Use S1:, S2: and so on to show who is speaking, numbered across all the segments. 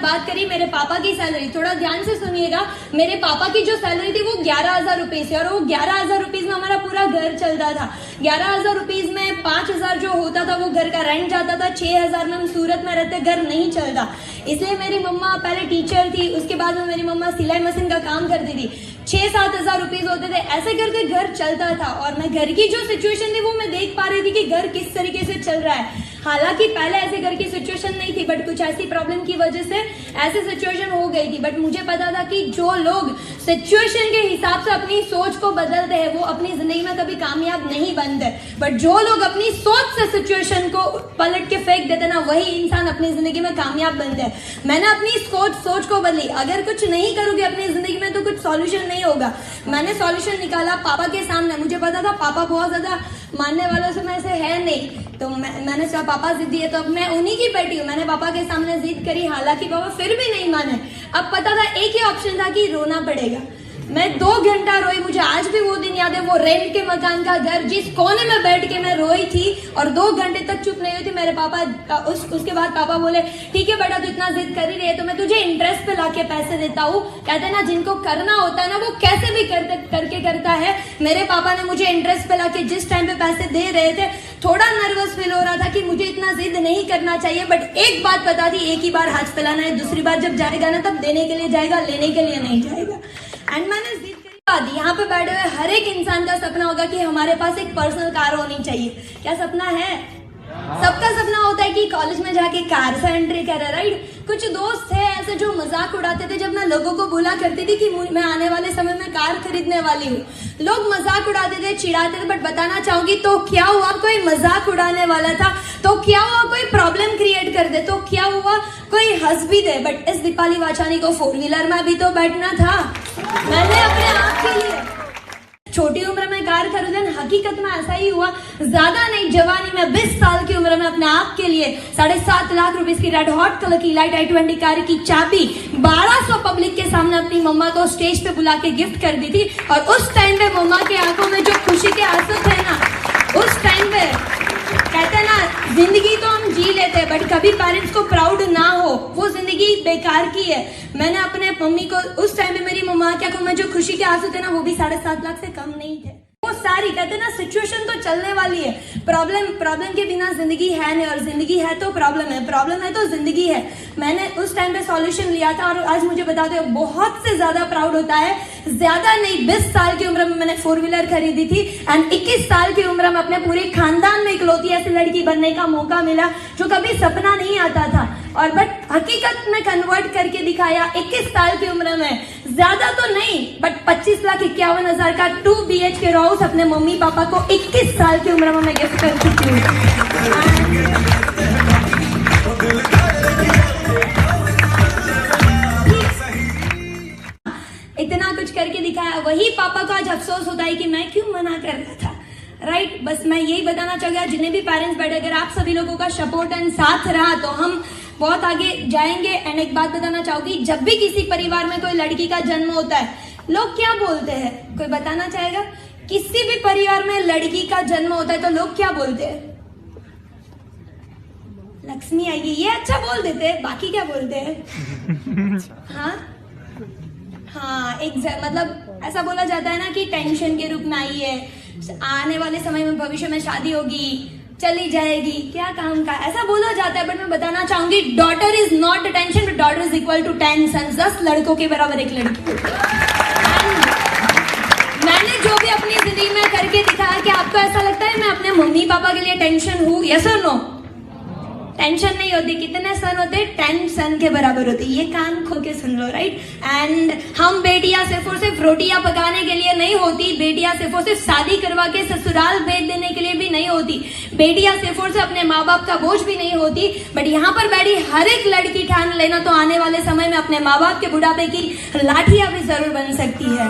S1: बात करी मेरे पापा की सैलरी, थोड़ा ध्यान से सुनिएगा। मेरे पापा की जो सैलरी थी वो 11,000 रुपीज थी और वो 11,000 रुपीज में हमारा पूरा घर चलता था। 11,000 रुपीज में 5,000 जो होता था वो घर का रेंट जाता था। 6,000 में हम सूरत में रहते, घर नहीं चलता। इसलिए मेरी मम्मा पहले टीचर थी, उसके बाद में मेरी मम्मा सिलाई मशीन का काम करती थी। 6-7 हजार रुपीज होते थे, ऐसे करके घर चलता था। और मैं घर की जो सिचुएशन थी वो मैं देख पा रही थी कि घर किस तरीके से चल रहा है। हालांकि पहले ऐसे घर की सिचुएशन नहीं थी, बट कुछ ऐसी प्रॉब्लम की वजह से ऐसी सिचुएशन हो गई थी। बट मुझे पता था कि जो लोग सिचुएशन के हिसाब से अपनी सोच को बदलते हैं वो अपनी जिंदगी में कभी कामयाब नहीं बनते, बट जो लोग अपनी सोच से सिचुएशन को पलट के फेंक देते ना, वही इंसान अपनी जिंदगी में कामयाब बनते हैं। मैंने अपनी सोच को बदली। अगर कुछ नहीं करोगे अपनी जिंदगी में तो कुछ सॉल्यूशन नहीं होगा। मैंने सॉल्यूशन निकाला पापा के सामने। मुझे पता था पापा बहुत ज्यादा मानने वालों से में से है नहीं, तो मैंने सोचा पापा जिद्दी है तो अब मैं उन्हीं की बेटी हूँ। मैंने पापा के सामने जिद करी, हालांकि पापा फिर भी नहीं माने। अब पता था एक ही ऑप्शन था कि रोना पड़ेगा। मैं 2 घंटा रोई। मुझे आज भी वो दिन याद है, वो रेंट के मकान का घर जिस कोने में बैठ के मैं रोई थी और 2 घंटे तक चुप नहीं हुई थी। मेरे पापा उसके बाद पापा बोले, ठीक है बेटा तू इतना जिद कर ही रही है तो मैं तुझे इंटरेस्ट पे लाके पैसे देता हूँ। कहते हैं ना जिनको करना होता है ना वो कैसे भी करके करता है। मेरे पापा ने मुझे इंटरेस्ट पे लाके जिस टाइम पे पैसे दे रहे थे, थोड़ा नर्वस फील हो रहा था कि मुझे इतना जिद नहीं करना चाहिए, बट एक बात बता दी, एक ही बार हाथ फैलाना है, दूसरी बार जब जाएगा ना तब देने के लिए जाएगा, लेने के लिए नहीं जाएगा। एंड मैंने जिद करी। यहाँ पे बैठे हुए हर एक इंसान का सपना होगा कि हमारे पास एक पर्सनल कार होनी चाहिए। क्या सपना है? सबका सपना होता है कि कॉलेज में जाके कार से एंट्री करे, राइट। कुछ दोस्त थे ऐसे जो मजाक उड़ाते थे जब मैं लोगों को बोला करती थी कि मैं आने वाले समय में कार खरीदने वाली हूँ। लोग मजाक उड़ाते थे, चिढ़ाते थे, बट बताना चाहूंगी तो क्या हुआ, कोई मजाक उड़ाने वाला था तो क्या हुआ, कोई प्रॉब्लम क्रिएट कर दे तो क्या हुआ, कोई हंस भी दे। बट इस दीपाली वाचानी को 4 व्हीलर में भी तो बैठना था। मैंने अपने आप के लिए छोटी उम्र में कार खरीदन, हकीकत में ऐसा ही हुआ। ज्यादा नहीं, जवानी में 20 साल की उम्र में अपने आप के लिए 7.5 लाख रुपए की रेड हॉट कलर की लाइट i20 कार की चाबी 1200 पब्लिक के सामने अपनी मम्मा को स्टेज पे बुला के गिफ्ट कर दी थी। और उस टाइम पे मम्मा की आंखों में जो खुशी के आंसू थे ना, उस टाइम पे कहते हैं ना जिंदगी तो हम जी लेते हैं बट कभी पेरेंट्स को प्राउड ना हो, वो जिंदगी बेकार की है। मैंने अपने मम्मी को उस टाइम पे मेरी मम्मा की आंखों में जो खुशी के आंसू थे ना, वो भी 7.5 लाख से कम नहीं थे। वो सारी कहते ना सिचुएशन तो चलने वाली है, प्रॉब्लम के बिना जिंदगी है नहीं, और जिंदगी है तो प्रॉब्लम है तो जिंदगी है। मैंने उस टाइम पे सॉल्यूशन लिया था और आज मुझे बताते हो बहुत से ज्यादा प्राउड होता है। ज्यादा नहीं, 20 साल की उम्र में मैंने 4 व्हीलर खरीदी थी एंड 21 साल की उम्र में अपने पूरे खानदान में इकलौती ऐसी लड़की बनने का मौका मिला जो कभी सपना नहीं आता था, और बट हकीकत में कन्वर्ट करके दिखाया। 21 साल की उम्र में, ज्यादा तो नहीं बट 25,51,000 का 2 BHK हाउस अपने मम्मी पापा को 21 साल की उम्र में मैं गिफ्ट कर चुकी हूँ। इतना कुछ करके दिखाया, वही पापा को आज अफसोस होता है कि मैं क्यों मना कर रहा था, राइट। बस मैं यही बताना चाहूंगा जिन्हें भी पेरेंट्स बैठे, अगर आप सभी लोगों का सपोर्ट एंड साथ रहा तो हम बहुत आगे जाएंगे। एंड एक बात बताना चाहूंगी, जब भी किसी परिवार में कोई लड़की का जन्म होता है लोग क्या बोलते हैं, कोई बताना चाहेगा? किसी भी परिवार में लड़की का जन्म होता है तो लोग क्या बोलते हैं? लक्ष्मी आएगी, ये अच्छा बोल देते हैं, बाकी क्या बोलते हैं? हाँ मतलब ऐसा बोला जाता है ना कि टेंशन के रूप में आई है, आने वाले समय में भविष्य में शादी होगी, चली जाएगी, क्या काम का, ऐसा बोला जाता है। बट मैं बताना चाहूंगी daughter is not a tension but daughter is equal to 10 sons, 10 लड़कों के बराबर एक लड़की। मैंने जो भी अपनी जिंदगी में करके दिखाया, कि आपको ऐसा लगता है मैं अपने मम्मी पापा के लिए टेंशन हूँ? यस और नो? टेंशन नहीं होती। कितने सन होते? 10 सन के बराबर होती। ये कान खो के सुन लो, राइट। एंड हम बेटियां सिर्फ और सिर्फ रोटियां पकाने के लिए नहीं होती, बेटियां सिर्फ और सिर्फ शादी करवा के ससुराल भेज देने के लिए भी नहीं होती, बेटियां सिर्फ और सिर्फ अपने माँ बाप का बोझ भी नहीं होती। बट यहाँ पर बैठी हर एक लड़की ठान लेना तो आने वाले समय में अपने माँ बाप के बुढ़ापे की लाठियां भी जरूर बन सकती है।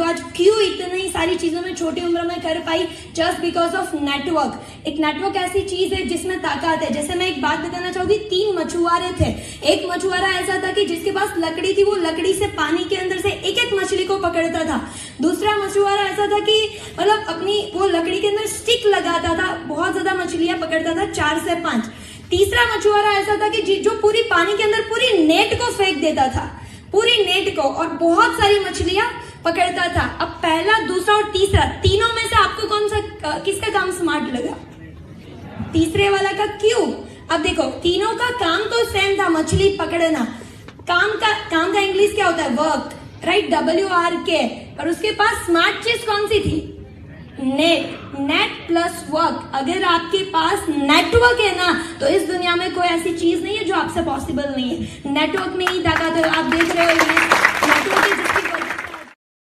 S1: आज क्यों इतनी सारी चीजों में छोटी उम्र में कर पाई? Just because of network. एक नेटवर्क ऐसी चीज है जिसमें ताकत है। जैसे मैं एक बात बताना चाहूंगी, 3 मछुआरे थे। एक मछुआरा ऐसा था कि जिसके पास लकड़ी थी, वो लकड़ी से पानी के अंदर से एक एक मछली को पकड़ता था। दूसरा मछुआरा ऐसा था कि मतलब अपनी वो लकड़ी के अंदर स्टिक लगाता था, बहुत ज्यादा मछलियां पकड़ता था, 4 से 5। तीसरा मछुआरा ऐसा था कि जो पूरी पानी के अंदर पूरी नेट को फेंक देता था, पूरी नेट को, और बहुत सारी मछलियां पकड़ता था। अब पहला, दूसरा और तीसरा, तीनों में से आपको कौन सा, किसका काम स्मार्ट लगा? तीसरे वाला का। क्यों? अब देखो, तीनों का काम तो सेम था, मछली पकड़ना। काम का इंग्लिश क्या होता है? Work, right, WRK। और उसके पास स्मार्ट चीज कौन सी थी? Net plus work. अगर आपके पास नेटवर्क है ना, तो इस दुनिया में कोई ऐसी चीज नहीं है जो आपसे पॉसिबल नहीं है। नेटवर्क में ही ताकत है। आप देख रहे हो, नेटवर्क है जिसके